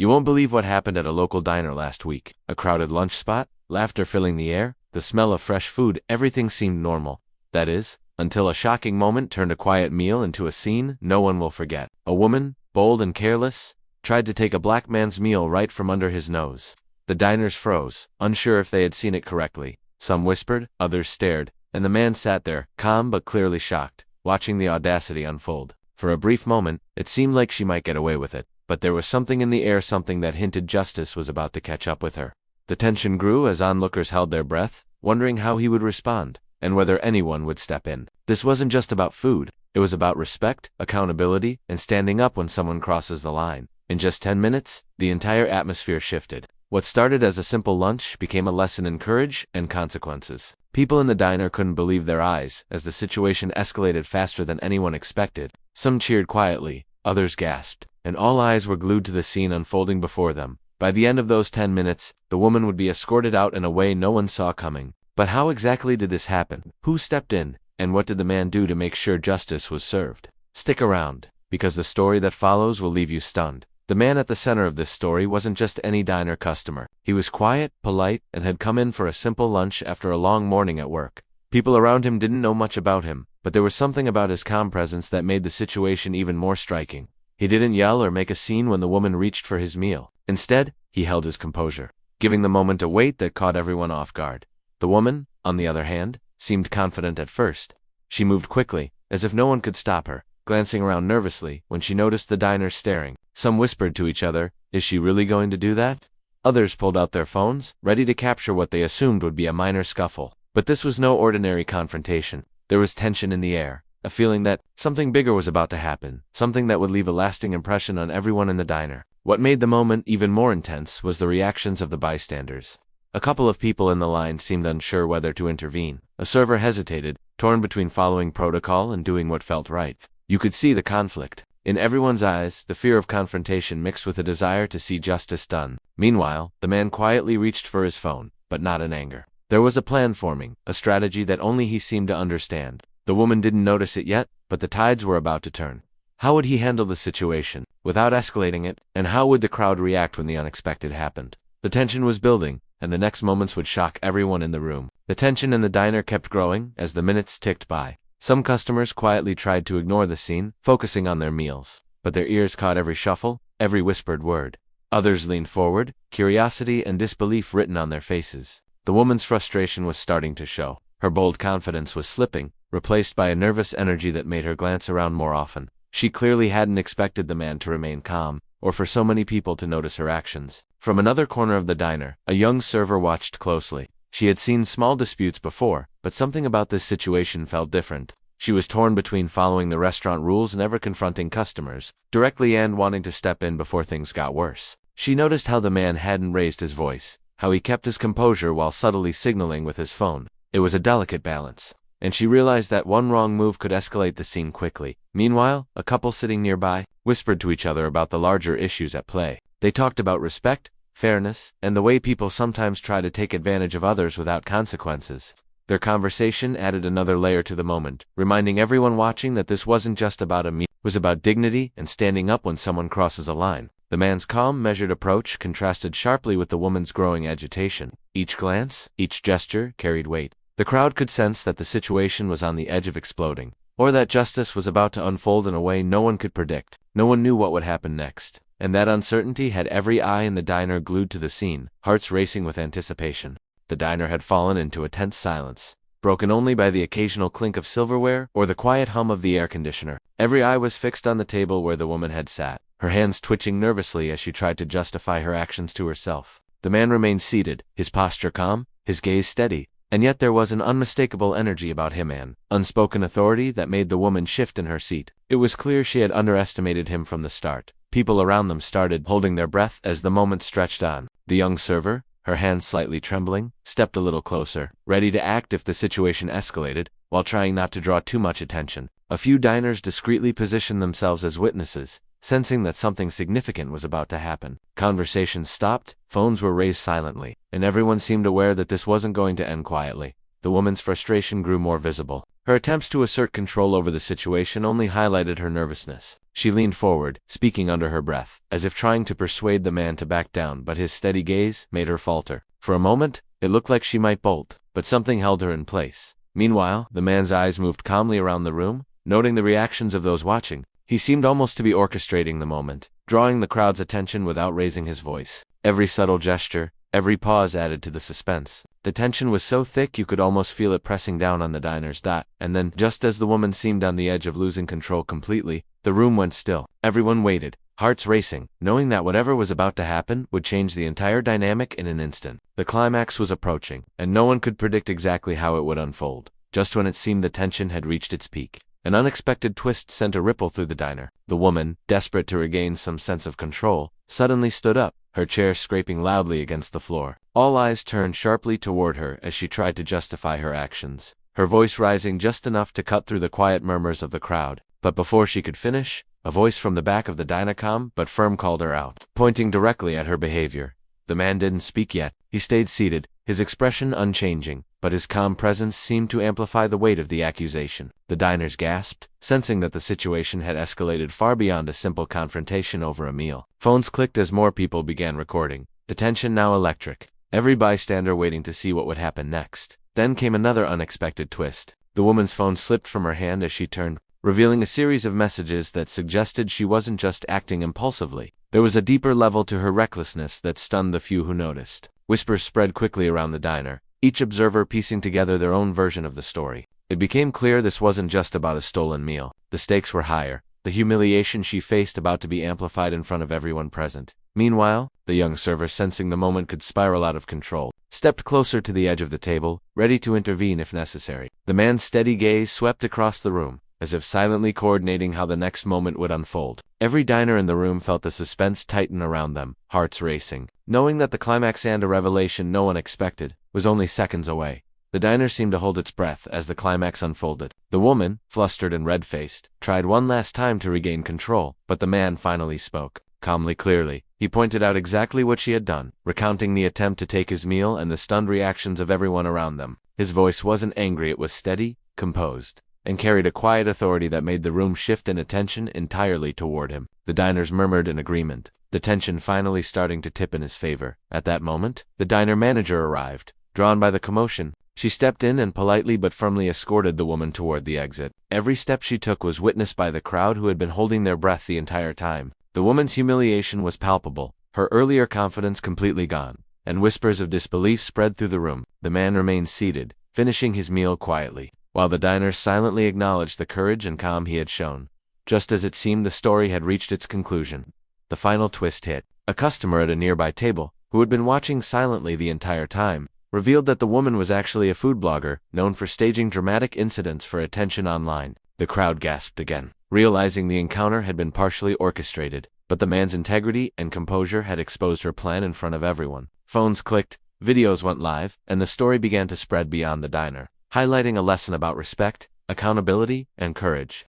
You won't believe what happened at a local diner last week. A crowded lunch spot, laughter filling the air, the smell of fresh food, everything seemed normal. That is, until a shocking moment turned a quiet meal into a scene no one will forget. A woman, bold and careless, tried to take a black man's meal right from under his nose. The diners froze, unsure if they had seen it correctly. Some whispered, others stared, and the man sat there, calm but clearly shocked, watching the audacity unfold. For a brief moment, it seemed like she might get away with it, but there was something in the air, something that hinted justice was about to catch up with her. The tension grew as onlookers held their breath, wondering how he would respond, and whether anyone would step in. This wasn't just about food, it was about respect, accountability, and standing up when someone crosses the line. In just 10 minutes, the entire atmosphere shifted. What started as a simple lunch became a lesson in courage and consequences. People in the diner couldn't believe their eyes, as the situation escalated faster than anyone expected. Some cheered quietly, others gasped, and all eyes were glued to the scene unfolding before them. By the end of those 10 minutes, the woman would be escorted out in a way no one saw coming. But how exactly did this happen? Who stepped in? And what did the man do to make sure justice was served? Stick around, because the story that follows will leave you stunned. The man at the center of this story wasn't just any diner customer. He was quiet, polite, and had come in for a simple lunch after a long morning at work. People around him didn't know much about him, but there was something about his calm presence that made the situation even more striking. He didn't yell or make a scene when the woman reached for his meal. Instead, he held his composure, giving the moment a weight that caught everyone off guard. The woman, on the other hand, seemed confident at first. She moved quickly, as if no one could stop her, glancing around nervously when she noticed the diners staring. Some whispered to each other, "Is she really going to do that?" Others pulled out their phones, ready to capture what they assumed would be a minor scuffle. But this was no ordinary confrontation. There was tension in the air, a feeling that something bigger was about to happen, something that would leave a lasting impression on everyone in the diner. What made the moment even more intense was the reactions of the bystanders. A couple of people in the line seemed unsure whether to intervene. A server hesitated, torn between following protocol and doing what felt right. You could see the conflict. In everyone's eyes, the fear of confrontation mixed with a desire to see justice done. Meanwhile, the man quietly reached for his phone, but not in anger. There was a plan forming, a strategy that only he seemed to understand. The woman didn't notice it yet, but the tides were about to turn. How would he handle the situation, without escalating it, and how would the crowd react when the unexpected happened? The tension was building, and the next moments would shock everyone in the room. The tension in the diner kept growing as the minutes ticked by. Some customers quietly tried to ignore the scene, focusing on their meals, but their ears caught every shuffle, every whispered word. Others leaned forward, curiosity and disbelief written on their faces. The woman's frustration was starting to show. Her bold confidence was slipping, replaced by a nervous energy that made her glance around more often. She clearly hadn't expected the man to remain calm, or for so many people to notice her actions. From another corner of the diner, a young server watched closely. She had seen small disputes before, but something about this situation felt different. She was torn between following the restaurant rules and ever confronting customers directly and wanting to step in before things got worse. She noticed how the man hadn't raised his voice, how he kept his composure while subtly signaling with his phone. It was a delicate balance, and she realized that one wrong move could escalate the scene quickly. Meanwhile, a couple sitting nearby whispered to each other about the larger issues at play. They talked about respect, fairness, and the way people sometimes try to take advantage of others without consequences. Their conversation added another layer to the moment, reminding everyone watching that this wasn't just about a meal, it was about dignity and standing up when someone crosses a line. The man's calm, measured approach contrasted sharply with the woman's growing agitation. Each glance, each gesture carried weight. The crowd could sense that the situation was on the edge of exploding, or that justice was about to unfold in a way no one could predict. No one knew what would happen next, and that uncertainty had every eye in the diner glued to the scene, hearts racing with anticipation. The diner had fallen into a tense silence, broken only by the occasional clink of silverware or the quiet hum of the air conditioner. Every eye was fixed on the table where the woman had sat, her hands twitching nervously as she tried to justify her actions to herself. The man remained seated, his posture calm, his gaze steady, and yet there was an unmistakable energy about him, an unspoken authority that made the woman shift in her seat. It was clear she had underestimated him from the start. People around them started holding their breath as the moment stretched on. The young server, her hands slightly trembling, stepped a little closer, ready to act if the situation escalated, while trying not to draw too much attention. A few diners discreetly positioned themselves as witnesses, sensing that something significant was about to happen. Conversations stopped, phones were raised silently, and everyone seemed aware that this wasn't going to end quietly. The woman's frustration grew more visible. Her attempts to assert control over the situation only highlighted her nervousness. She leaned forward, speaking under her breath, as if trying to persuade the man to back down, but his steady gaze made her falter. For a moment, it looked like she might bolt, but something held her in place. Meanwhile, the man's eyes moved calmly around the room, noting the reactions of those watching. He seemed almost to be orchestrating the moment, drawing the crowd's attention without raising his voice. Every subtle gesture, every pause added to the suspense. The tension was so thick you could almost feel it pressing down on the diner's dot. And then, just as the woman seemed on the edge of losing control completely, the room went still. Everyone waited, hearts racing, knowing that whatever was about to happen would change the entire dynamic in an instant. The climax was approaching, and no one could predict exactly how it would unfold. Just when it seemed the tension had reached its peak, an unexpected twist sent a ripple through the diner. The woman, desperate to regain some sense of control, suddenly stood up, her chair scraping loudly against the floor. All eyes turned sharply toward her as she tried to justify her actions, her voice rising just enough to cut through the quiet murmurs of the crowd. But before she could finish, a voice from the back of the diner, calm but firm, called her out, pointing directly at her behavior. The man didn't speak yet. He stayed seated, his expression unchanging, but his calm presence seemed to amplify the weight of the accusation. The diners gasped, sensing that the situation had escalated far beyond a simple confrontation over a meal. Phones clicked as more people began recording, the tension now electric, every bystander waiting to see what would happen next. Then came another unexpected twist. The woman's phone slipped from her hand as she turned, revealing a series of messages that suggested she wasn't just acting impulsively. There was a deeper level to her recklessness that stunned the few who noticed. Whispers spread quickly around the diner, each observer piecing together their own version of the story. It became clear this wasn't just about a stolen meal. The stakes were higher, the humiliation she faced about to be amplified in front of everyone present. Meanwhile, the young server, sensing the moment could spiral out of control, stepped closer to the edge of the table, ready to intervene if necessary. The man's steady gaze swept across the room, as if silently coordinating how the next moment would unfold. Every diner in the room felt the suspense tighten around them, hearts racing, knowing that the climax, and a revelation no one expected, was only seconds away. The diner seemed to hold its breath as the climax unfolded. The woman, flustered and red-faced, tried one last time to regain control, but the man finally spoke. Calmly, clearly, he pointed out exactly what she had done, recounting the attempt to take his meal and the stunned reactions of everyone around them. His voice wasn't angry, it was steady, composed, and carried a quiet authority that made the room shift in attention entirely toward him. The diners murmured in agreement, the tension finally starting to tip in his favor. At that moment, the diner manager arrived. Drawn by the commotion, she stepped in and politely but firmly escorted the woman toward the exit. Every step she took was witnessed by the crowd, who had been holding their breath the entire time. The woman's humiliation was palpable, her earlier confidence completely gone, and whispers of disbelief spread through the room. The man remained seated, finishing his meal quietly, while the diners silently acknowledged the courage and calm he had shown. Just as it seemed the story had reached its conclusion, the final twist hit. A customer at a nearby table, who had been watching silently the entire time, revealed that the woman was actually a food blogger, known for staging dramatic incidents for attention online. The crowd gasped again, realizing the encounter had been partially orchestrated, but the man's integrity and composure had exposed her plan in front of everyone. Phones clicked, videos went live, and the story began to spread beyond the diner, highlighting a lesson about respect, accountability, and courage.